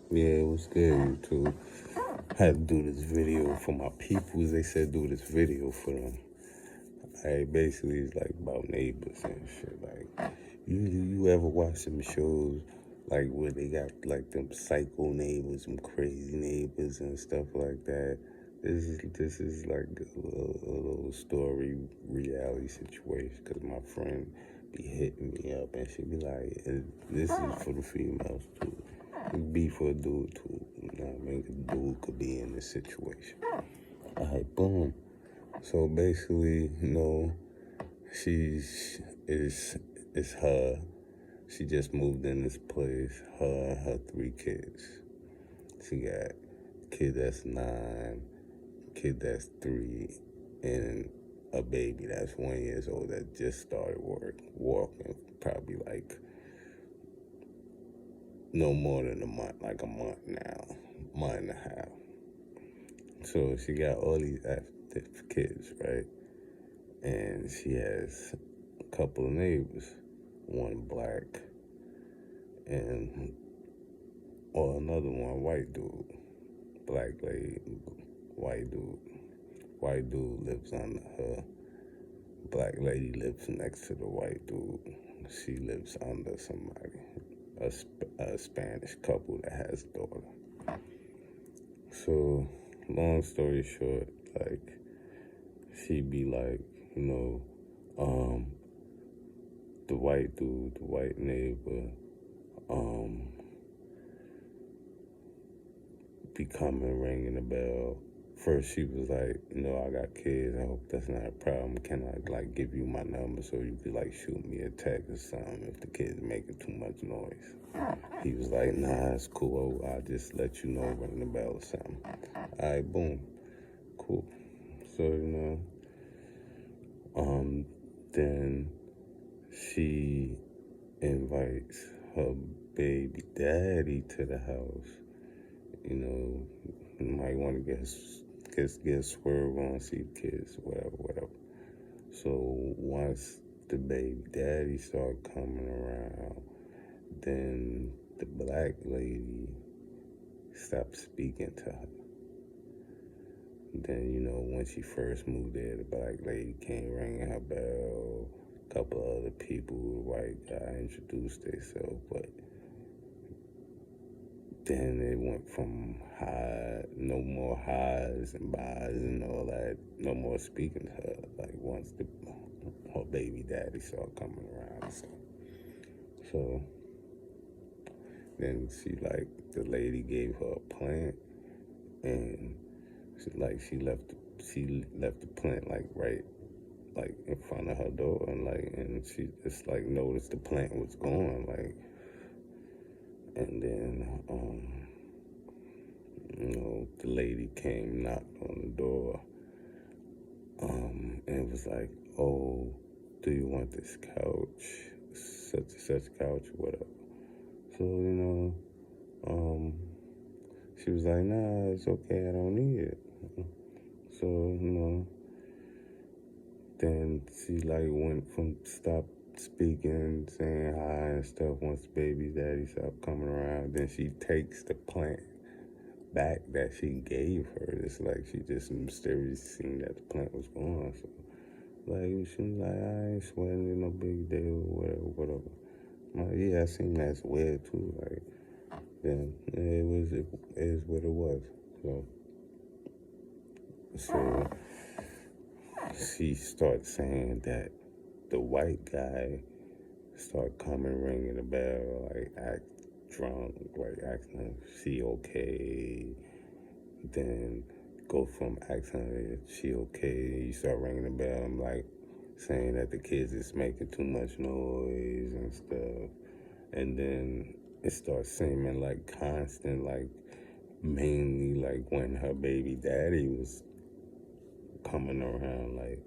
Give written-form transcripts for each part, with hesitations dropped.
Yeah, it was good too. Had to do this video for my peoples. They said do this video for them. I basically it's like about neighbors and shit. Like, you ever watch them shows like where they got like them psycho neighbors, them crazy neighbors and stuff like that? This is like a little story reality situation because my friend be hitting me up and she be like, this is for the females too. It be for a dude too. You know what I mean? 'Cause dude could be in this situation. All right, boom. So basically, she's is her. She just moved in this place. Her and her 3 kids. She got kid that's 9, kid that's 3, and a baby that's 1 years old that just started walking, probably like no more than a month, like a month now, month and a half. So she got all these active kids, right? And she has a couple of neighbors, one black and or another one white dude, black lady, white dude. White dude lives under her. Black lady lives next to the white dude. She lives under somebody, a Spanish couple that has a daughter. So, long story short, like she be like, you know, um, the white dude, the white neighbor, um, be coming ringing the bell. First she was like, I got kids. I hope that's not a problem. Can I like give you my number so you could like shoot me a text or something if the kids making too much noise? He was like, nah, it's cool. I'll just let you know, ring the bell or something. All right, boom, cool. So then she invites her baby daddy to the house. You might want to get a swerve on, see kids, whatever. So once the baby daddy started coming around, then the black lady stopped speaking to her. Then, when she first moved there, the black lady came ringing her bell. A couple of other people, the white guy introduced themselves, but then it went from no more highs and buys and all that, no more speaking to her. Like once her baby daddy started coming around, so then the lady gave her a plant, and she left the plant like right like in front of her door, and she just like noticed the plant was gone, and then the lady came, knocked on the door, and was like, oh, do you want this couch, such and such couch, whatever. So, she was like, nah, it's okay, I don't need it. So, then she like went from stopped speaking, saying hi and stuff once the baby daddy stopped coming around. Then she takes the plant back that she gave her. It's like she just mysteriously seen that the plant was gone. So like she was like, I ain't sweating it, no big deal, whatever. I'm like, yeah, I seen that's weird too. Like then it is what it was. So she started saying that the white guy started coming, ringing the bell, like act drunk, like asking her if she okay. Then go from asking her if she okay, you start ringing the bell. I'm like saying that the kids is making too much noise and stuff. And then it starts seeming like constant, like mainly like when her baby daddy was coming around, like,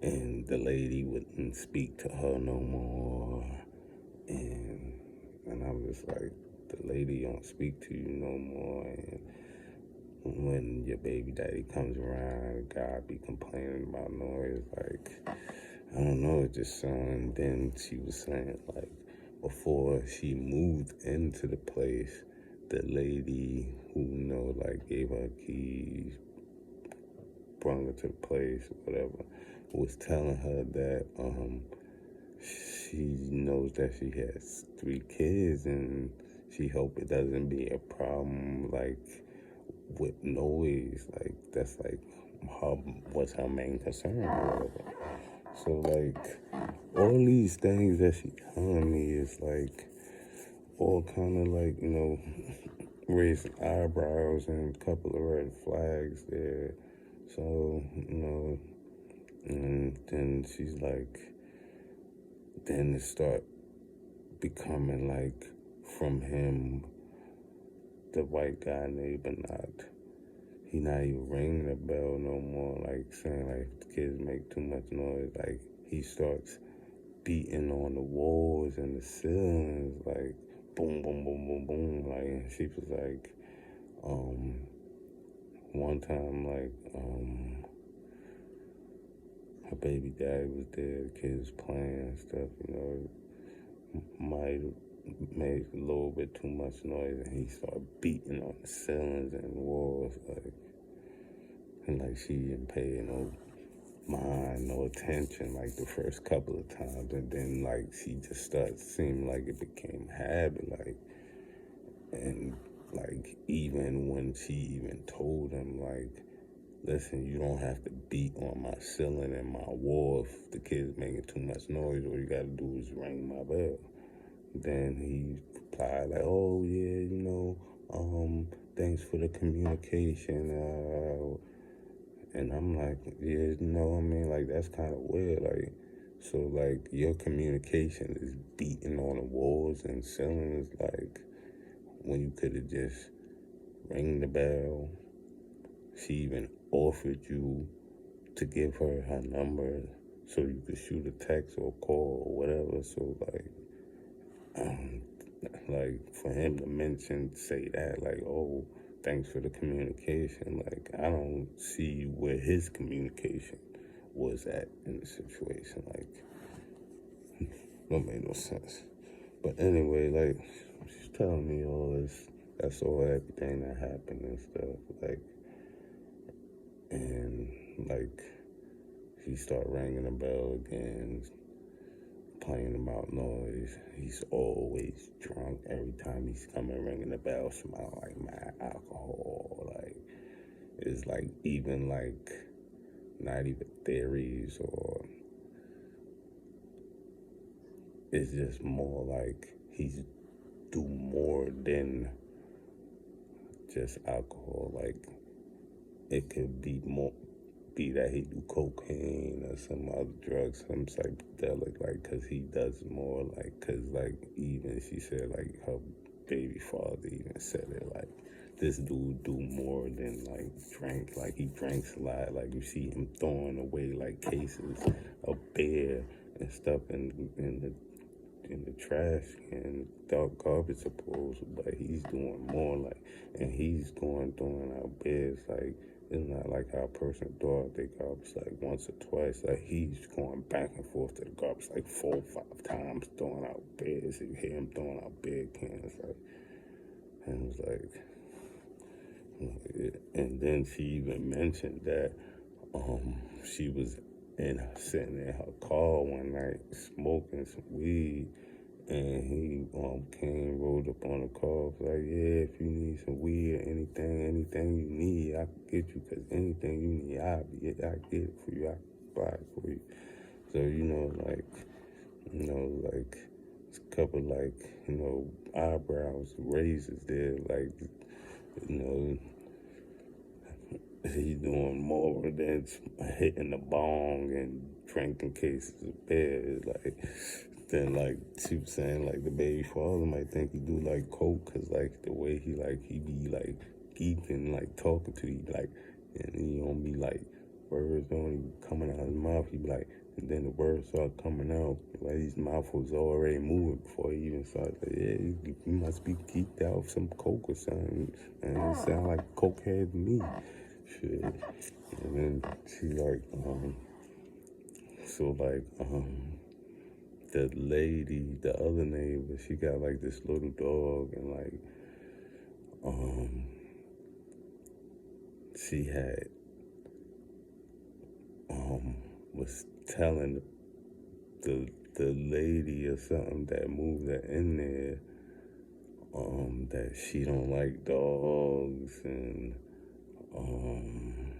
and the lady wouldn't speak to her no more, and I'm just like, the lady don't speak to you no more, and when your baby daddy comes around, God be complaining about noise, like, I don't know, it just sounded. Then she was saying, like, before she moved into the place, the lady who, like gave her keys, brought her to the place, whatever, was telling her that she knows that she has 3 kids and she hope it doesn't be a problem like with noise. Like that's like her what's her main concern or whatever. So like all these things that she telling me is like all kind of like, raising eyebrows and a couple of red flags there. So, and then she's like, then it start becoming like from him, the white guy neighbor he not even ringing the bell no more, like saying like if the kids make too much noise, like he starts beating on the walls and the ceilings, like boom, boom, boom, boom, boom. Like and she was like, one time like her baby daddy was there, the kids playing and stuff, might made a little bit too much noise and he started beating on the ceilings and walls, like, and like she didn't pay no mind, no attention like the first couple of times, and then like she just started seeming like it became habit, like, and like even when she even told him like, listen, you don't have to beat on my ceiling and my wall if the kid's making too much noise. All you gotta do is ring my bell. Then he replied like, oh yeah, thanks for the communication. And I'm like, yeah, I mean, like that's kind of weird. Like, so like your communication is beating on the walls and ceilings, like when you could have just ring the bell. She even offered you to give her number so you could shoot a text or call or whatever. So like for him to say that, like, oh, thanks for the communication. Like I don't see where his communication was at in the situation. Like, don't make no sense. But anyway, like she's telling me all this. That's all everything that happened and stuff. Like, and like he started ringing the bell again, playing about noise. He's always drunk. Every time he's coming ringing the bell, smell like mad alcohol. Like it's like even like not even theories, or it's just more like he's do more than just alcohol. Like it could be that he do cocaine or some other drugs, some psychedelic, like, cause he does more, like, cause like even she said like her baby father even said it, like this dude do more than like drink, like he drinks a lot, like you see him throwing away like cases of beer and stuff in the trash and dark garbage supposed, but he's doing more, like, and he's throwing out beds, like, it's not like how a person throw out their garbage like once or twice, like he's going back and forth to the garbage like 4 or 5 times, throwing out beds. You hear him throwing out bed cans, like, and it was like, and then she even mentioned that she was sitting in her car one night smoking some weed, and he came, rolled up on the car, was like, yeah, if you need some weed or anything you need, I can get you, because anything you need, I get it for you, I can buy it for you. So, like, it's a couple, like, eyebrows, raises there, like, he's doing more than hitting the bong and drinking cases of beer. Like, then, like, she was saying, like, the baby father might think he do, like, coke, because, like, the way he be, like, geeking, like, talking to you, like, and he don't be, like, words only coming out of his mouth. He be, like, and then the words start coming out. Like, his mouth was already moving before he even started. Like, yeah, he must be geeked out with some coke or something. And it sound like cokehead to me. Shit. And then she like, the lady, the other neighbor, she got like this little dog, and like she had was telling the the lady or something that moved her in there that she don't like dogs, and um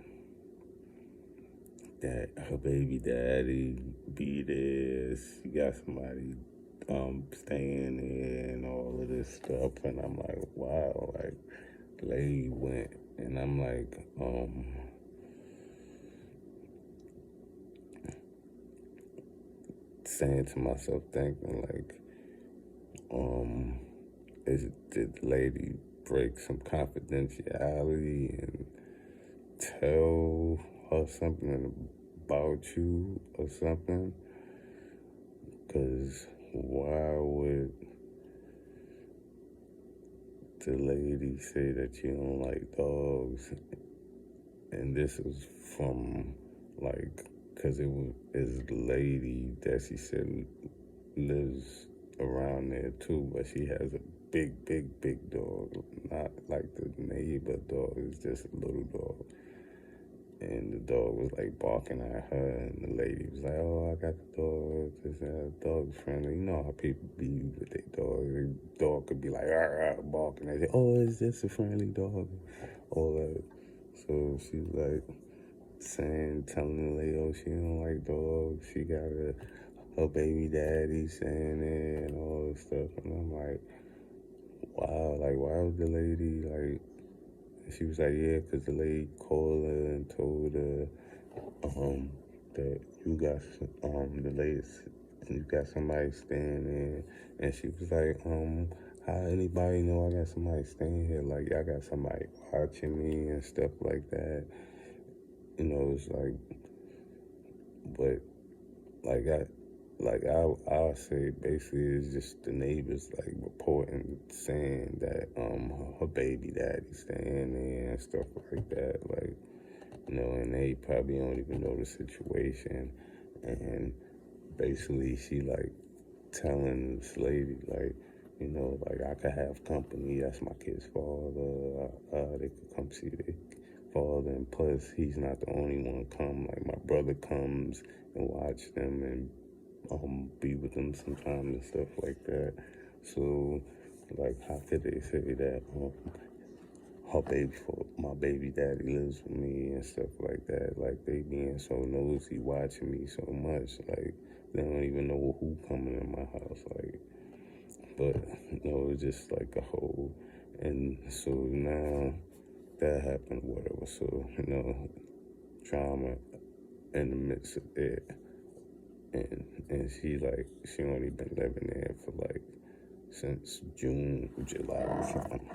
that her baby daddy be there. She got somebody staying there and all of this stuff, and I'm like, wow, like lady went, and I'm like, saying to myself, thinking like, did the lady break some confidentiality and tell her something about you or something? Because why would the lady say that you don't like dogs? And this is from like, because is the lady that she said lives around there too, but she has a big dog, not like the neighbor dog. It's just a little dog, and the dog was like barking at her, and the lady was like, "Oh, I got the dog. This dog's friendly." You know how people be with their dog. The dog could be like, "Arr, arr," barking. They say, "Oh, is this a friendly dog?" All that. So she was like telling the lady, "Oh, she don't like dogs. She got her baby daddy saying it and all this stuff." And I'm like, wow, like why would the lady like? She was like, yeah, because the lady called her and told her that the lady, you got somebody staying there. And she was like, how anybody know I got somebody staying here? Like, y'all got somebody watching me and stuff like that. You know, it's like, but like I'll say basically it's just the neighbors like reporting, saying that her baby daddy staying there and stuff like that, like, you know, and they probably don't even know the situation. And basically she like telling this lady like, you know, like I could have company. That's my kid's father. They could come see their father, and plus he's not the only one come. Like my brother comes and watch them and be with them sometimes and stuff like that. So like, how could they say that my baby daddy lives with me and stuff like that? Like they being so nosy, watching me so much, like they don't even know who coming in my house. Like, but no, it's just like a whole. And so now that happened, whatever. So you know, trauma in the midst of it. And she only been living there for like since June, July or something,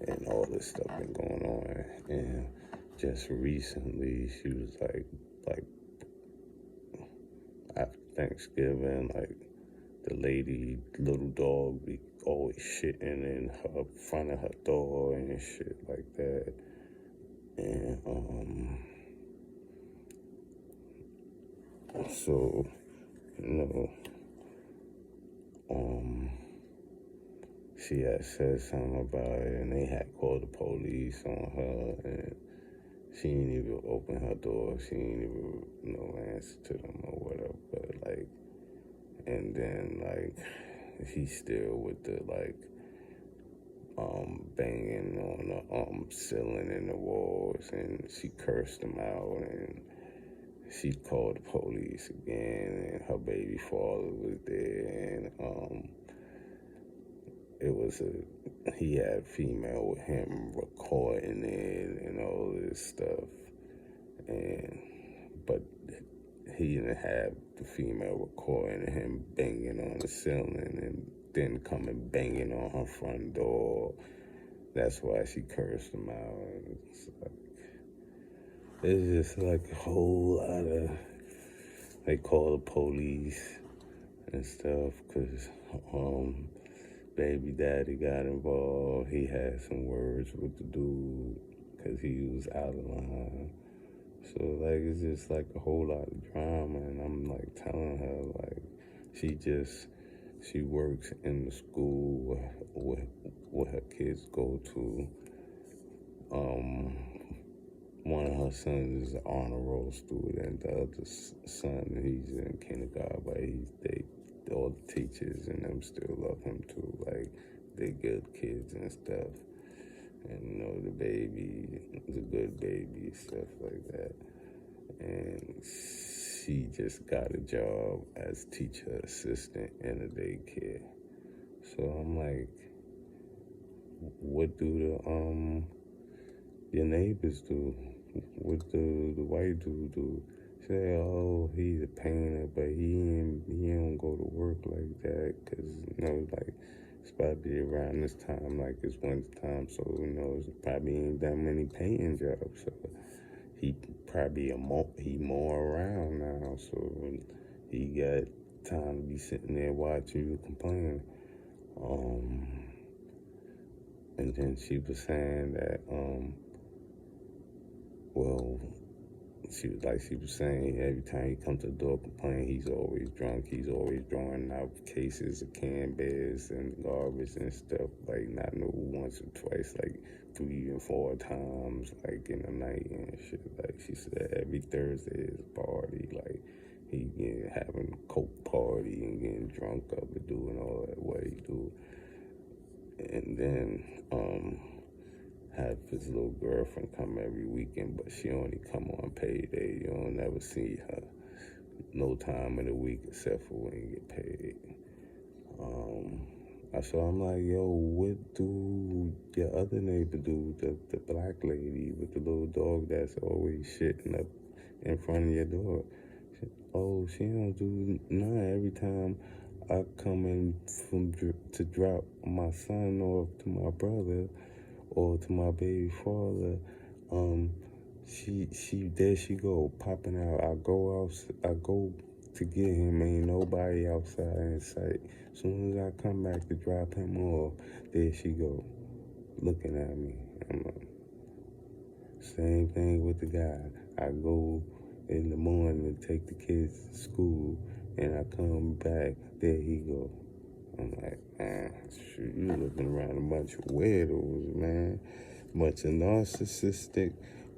and all this stuff been going on. And just recently, she was like after Thanksgiving, like the lady, little dog, be always shitting in her front of her door and shit like that. And so you know, she had said something about it, and they had called the police on her, and she didn't even open her door. She didn't even, you know, answer to them or whatever. But like, and then like, he's still with the like, banging on the ceiling and the walls, and she cursed him out, and she called the police again, and her baby father was there, and he had a female with him recording it and all this stuff, and but he didn't have the female recording him banging on the ceiling and then coming banging on her front door. That's why she cursed him out. And it's just like a whole lot of, they call the police and stuff because baby daddy got involved. He had some words with the dude because he was out of line. So like, it's just like a whole lot of drama, and I'm like telling her like, she works in the school where her kids go to, one of her sons is an honor roll student. The other son, he's in kindergarten, but all the teachers and them still love him too. Like, they good kids and stuff. And the baby is a good baby, stuff like that. And she just got a job as teacher assistant in a daycare. So I'm like, what do your neighbors do? What do the white dude do? Say, oh, he's a painter, but he don't go to work like that, cause like it's probably around this time, like it's winter time, so it's probably ain't that many painting jobs. So he probably he more around now, so he got time to be sitting there watching you complain. And then she was saying that well, she was saying every time he comes to the door complaining, he's always drunk. He's always drawing out cases of canned beers and garbage and stuff, like not no once or twice, like 3 and 4 times, like in the night and shit. Like she said, every Thursday is a party. Like he having a coke party and getting drunk up and doing all that what he do. And then have his little girlfriend come every weekend, but she only come on payday. You don't never see her no time of the week except for when you get paid. So I'm like, yo, what do your other neighbor do? The black lady with the little dog that's always shitting up in front of your door. She don't do none. Every time I come in to drop my son off to my brother or to my baby father, there she go, popping out. I go to get him, ain't nobody outside in sight. Soon as I come back to drop him off, there she go, looking at me. I'm like, same thing with the guy. I go in the morning to take the kids to school, and I come back, there he go. I'm like, man, shoot, you looking around a bunch of weirdos, man. Bunch of narcissistic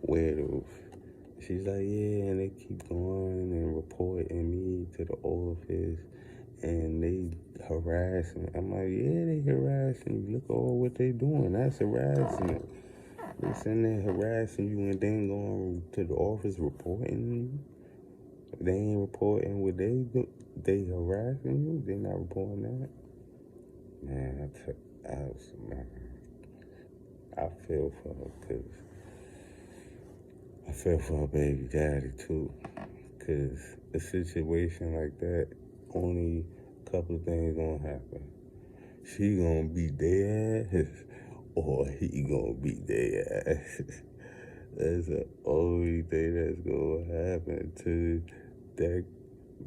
weirdos. She's like, yeah, and they keep going and reporting me to the office, and they harassing. I'm like, yeah, they harassing you. Look at all what they doing. That's harassment. They sitting there harassing you and then going to the office reporting you. They ain't reporting what they do. They harassing you. They not reporting that. Man, I feel for her, because I feel for her baby daddy too, because a situation like that, only a couple of things gonna happen. She gonna beat their ass, or he gonna beat their ass. That's the only thing that's gonna happen to that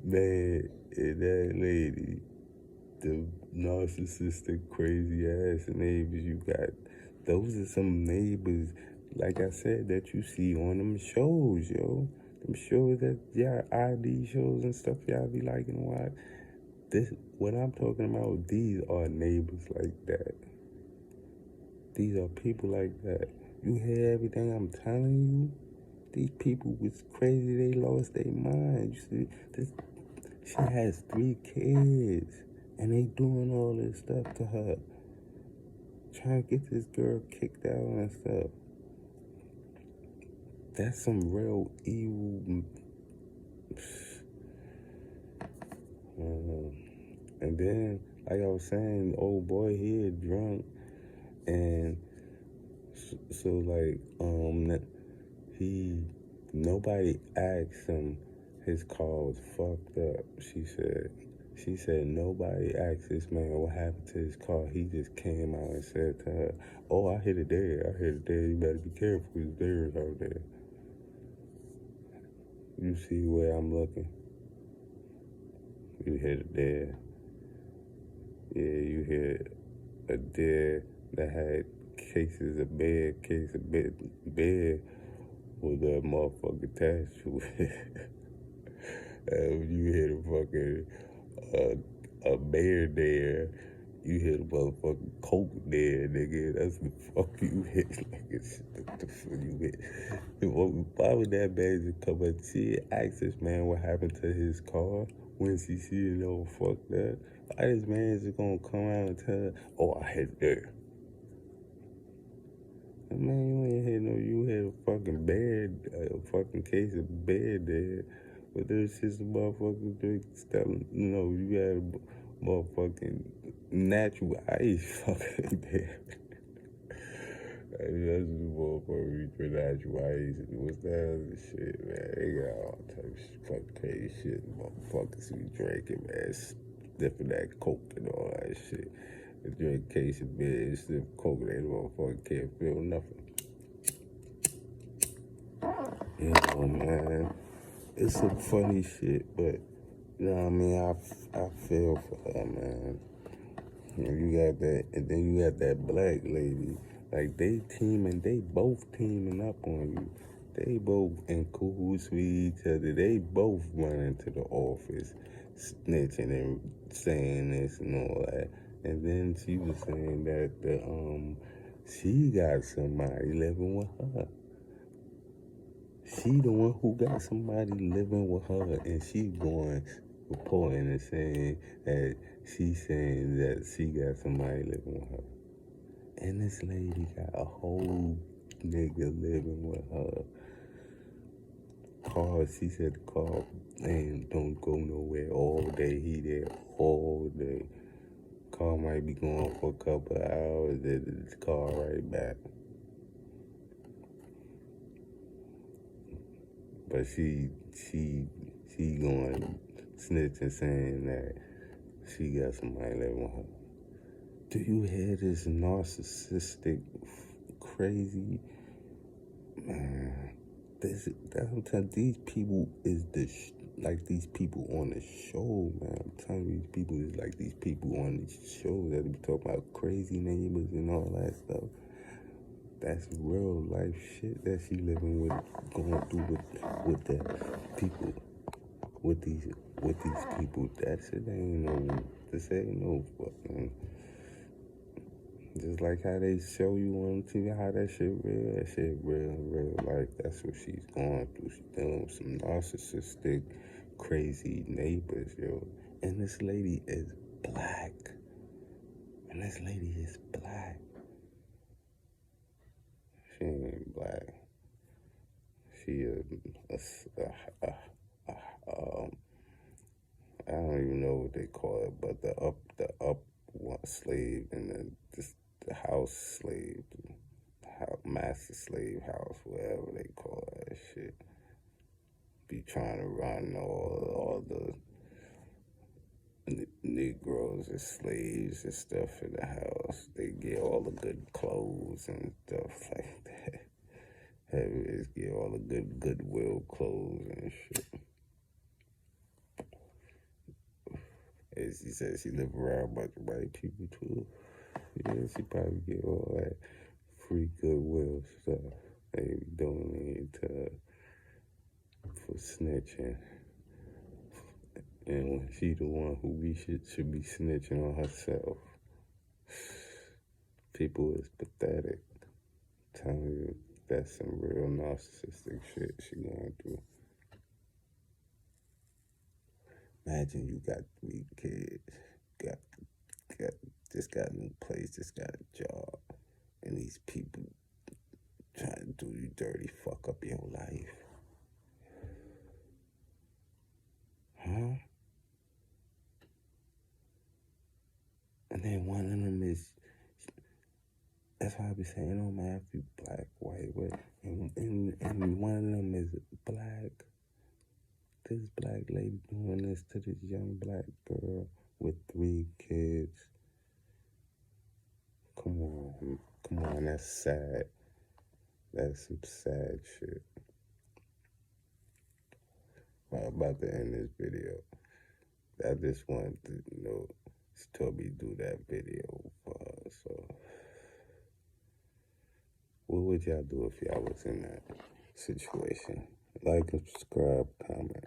man and that lady. The narcissistic, crazy ass neighbors you got. Those are some neighbors, like I said, that you see on them shows, yo. Them shows that y'all ID shows and stuff y'all be liking to watch. What I'm talking about, these are neighbors like that. These are people like that. You hear everything I'm telling you? These people was crazy, they lost their mind. You see, she has 3 kids. And they doing all this stuff to her. Trying to get this girl kicked out and stuff. That's some real evil. And then, like I was saying, the old boy here drunk. And so like, nobody asked him. His car was fucked up, she said. She said nobody asked this man what happened to his car. He just came out and said to her, oh, I hit it there. You better be careful, because there's out there. You see where I'm looking? You hit it there. Yeah, you hit a deer that had case of bed with a motherfucker attached to it. You hit a fucking a bear there You hit a motherfucking coke there, nigga. That's the fuck you hit. Like, it's the fuck you hit. Why would that man just come and see it? Ask this man what happened to his car when he see it all fucked up. Why this man just gonna come out and tell, oh, I hit there. Man, you ain't hit no, you had a fucking bed, a fucking case of bed there. But there's just a motherfucking drink telling, you had a motherfucking natural ice fucking there. Hey, that's just motherfucker reach for natural ice. What's that other shit, man? They got all types of fucking crazy shit. Motherfuckers be drinking, man. Sniffing that coke and all that shit. They drink a case of beer, sniff coke, they motherfucker can't feel nothing. Man, it's some funny shit, but you know what I mean. I feel for her, man. You got that, and then you got that black lady. Like they both teaming up on you. They both in cahoots with each other. They both running to the office, snitching and saying this and all that. And then she was saying that she got somebody living with her. She the one who got somebody living with her, and she going reporting and saying that she's saying that she got somebody living with her. And this lady got a whole nigga living with her. Car, she said the car and don't go nowhere all day. He there all day. Car might be going for a couple of hours, then the car right back. But she going snitching saying that she got somebody living with her. Do you hear this narcissistic, crazy, man? I'm telling you, these people is like these people on the show, man. I'm telling you, these people is like these people on the show that be talking about crazy neighbors and all that stuff. That's real life shit that she living with, going through with the people, with these people. That shit ain't no, this ain't no fucking. Just like how they show you on TV, how that shit real in real life. That's what she's going through. She's dealing with some narcissistic, crazy neighbors, yo. And this lady is black. She ain't black. She I don't even know what they call it, but the up one slave and the house slave, master slave house, whatever they call that shit. Be trying to run all the Negroes as slaves and stuff in the house. They get all the good clothes and stuff like that. They get all the good Goodwill clothes and shit. And she said she live around a bunch of white people too. Yeah, she probably get all that free Goodwill stuff. They donate for snitching. And when she the one who should be snitching on herself. People is pathetic. I'm telling you, that's some real narcissistic shit she going through. Imagine you got 3 kids, got just got a new place, just got a job, and these people trying to do you dirty, fuck up your life. Huh? And then one of them is, that's why I be saying, it don't matter if you black, white, what, and one of them is black. This black lady doing this to this young black girl with 3 kids. Come on, that's sad. That's some sad shit. I'm about to end this video. I just wanted to, she told me to do that video for her, so. What would y'all do if y'all was in that situation? Like and subscribe, comment.